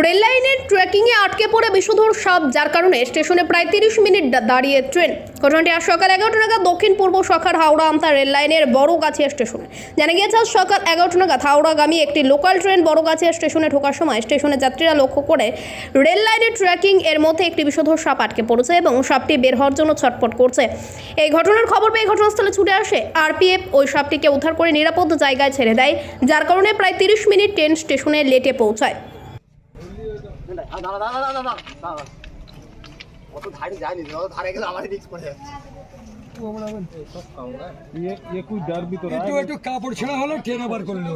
Rail লাইনের ট্র্যাকিংয়ে আটকে পড়ে বিষধর সাপ, যার কারণে স্টেশনে প্রায় 30 মিনিট দাঁড়িয়ে ট্রেন। ঘটনাটি আজ সকাল 11টা নাগাদ দক্ষিণ পূর্ব শাখার হাওড়া আমতা রেল লাইনের বড়গাছিয়া স্টেশনে। জানা গিয়েছে আজ সকাল 11টা নাগাদ হাওড়াগামী একটি লোকাল ট্রেন বড়গাছিয়া স্টেশনে ঢোকার সময় স্টেশনের যাত্রীরা লক্ষ্য করে রেল লাইনের ট্র্যাকিং এর মধ্যে একটি বিষধর সাপ আটকে পড়েছে এবং সাপটি বের হওয়ার জন্য ছটফট করছে। এই ঘটনার খবর পেয়ে ঘটনাস্থলে ছুটে আসে আরপিএফ। ওই সাপটিকে উদ্ধার করে নিরাপদ জায়গায় ছেড়ে দেয়, যার কারণে প্রায় 30 মিনিট ট্রেন স্টেশনে লেটে পৌঁছায়। কাপড় ছেঁড়া হলো ট্রেন আবার করলো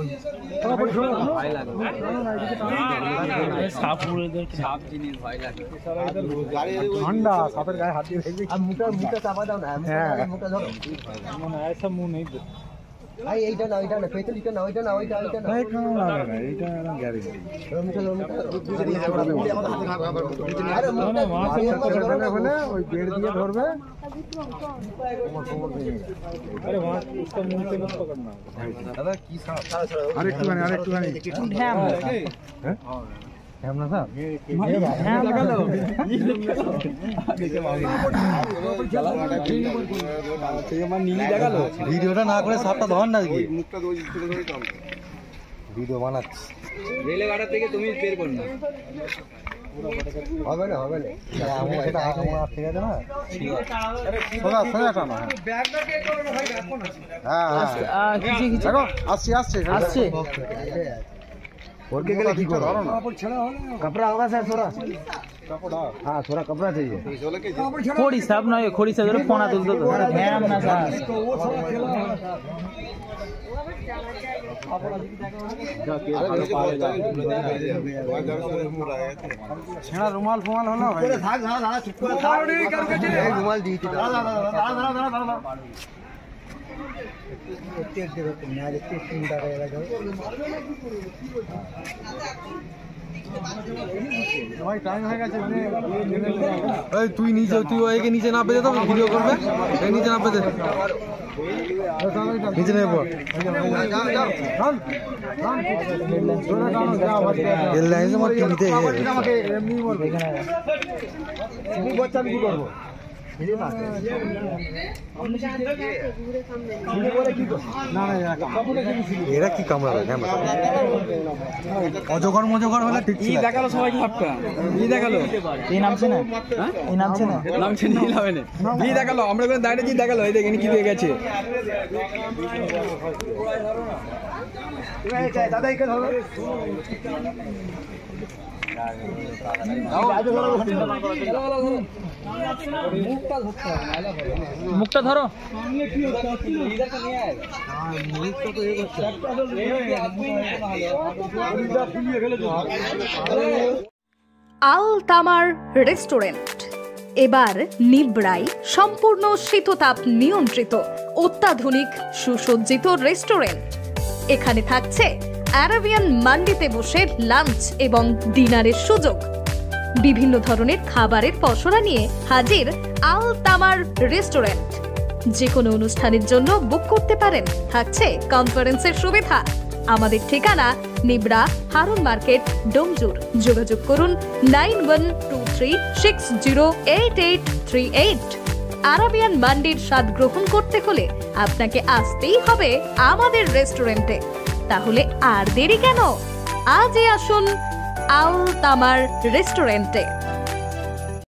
ঠান্ডা সাপের গায়ে হাত দিয়ে মুখটা চাপা দাও না, মুখটা ধরো ऐसा मुंह नहीं ভাই এইটা না ওইটা না পেতে লিটা না ওইটা না ওইটা ওইটা না এইটা না গ্যারেন্টি আরে না মাছ বলে ওই বেড় দিয়ে ধরবে আরে মাছ इसका मुंह से मत पकड़ना दादा की साहब আরেকটু ধ্যান হ্যাঁ আমরা স্যার হ্যাঁ লাগালো ভিডিওটা না করে সাপটা ধর না আজকে মুখটা ভিডিও বানাচ্ছি রেলে গাড়া থেকে তুমি বের কর না হবে না সেটা ঠিক আছে না সোজা সোজা টানা ব্যাগটা কে করবে ভাই রাখো না হ্যাঁ দেখো আসছে और के लिए ठीक करो कपड़ा होगा सर थोड़ा कपड़ा हां थोड़ा कपड़ा चाहिए खोड़ी साहब ना ये खोड़ी से जरा फोन आ दो ध्यान ना सर छेड़ा रुमाल फुमाल होला भाई थाक दादा चुप कर रुमाल दी थी दादा তুই নিচে তুই নিচে না পেতে তো ভিডিও করবে নিচে না পেতে নিচে নেই পর কি করবো এরা কি কামড়াবে অজগর মজগর হলে ঠিক দেখালো সবাইকে হাফটা দেখালো এই নামছে না নামছে নীল হবে না দেখালো আমরা দাঁড়িয়ে দেখালো এই দেখেন কি দিয়ে গেছে দাদা এখানে ধরো মুখটা ধরো আল তামার রেস্টুরেন্ট এবার নিবড়াই সম্পূর্ণ শীততাপ নিয়ন্ত্রিত অত্যাধুনিক সুসজ্জিত রেস্টুরেন্ট। এখানে থাকছে আরাবিয়ান মান্ডিতে বসে লাঞ্চ এবং ডিনারের সুযোগ। বিভিন্ন ধরনের খাবারের পসরা নিয়ে হাজির আল তামার রেস্টুরেন্ট। যে কোনো অনুষ্ঠানের জন্য বুক করতে পারেন, থাকছে কনফারেন্সের সুবিধা। আমাদের ঠিকানা নিবড়া হারুন মার্কেট, ডোমজুর। যোগাযোগ করুন 9123608838। আরাবিয়ান মান্ডির স্বাদ গ্রহণ করতে হলে আপনাকে আসতেই হবে আমাদের রেস্টুরেন্টে। তাহলে আর দেরি কেন? আজই আসুন আল তামার রেস্টুরেন্টে।